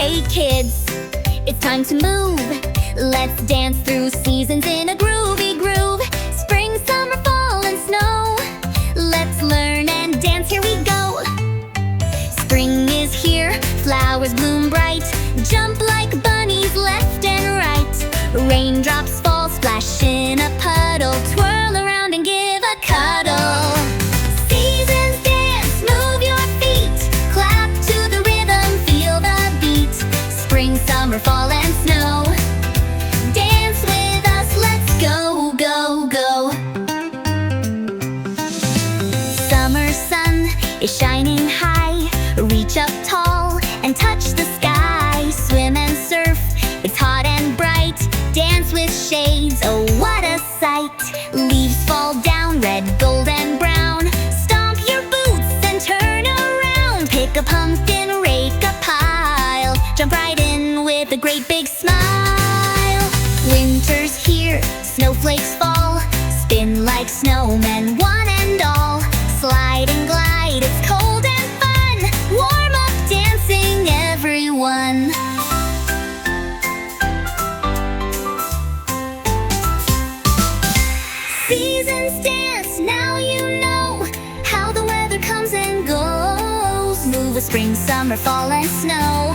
Hey kids, it's time to move. Let's dance through seasons in a groovy groove. Spring, summer, fall, and snow. Let's learn and dance, here we go. Spring is here, flowers bloom bright. Jump like bunnies left and right. Raindrops fall, splash in a puddle. Twirl around and give a cuddle. Seasons dance, move your feet. Clap to the rhythm, feel the beat. Spring, summer, fall, and snow. Dance with us, let's go, go, go. Summer sun is shining high. Reach up tall and touch the sky. Swim and surf, it's hot and bright. Dance with shades, oh what a sight. Leaves fall down, red, gold, and brown. Stomp your boots and turn around. Pick a pumpkin, rake a pile. Jump right in with a great big smile. Winter's here, snowflakes fall. Spin like snowmen, one and all. Slide and glide, it's cold and fun. Warm up dancing, everyone. Seasons dance, now you know how the weather comes and goes. Move with spring, summer, fall, and snow.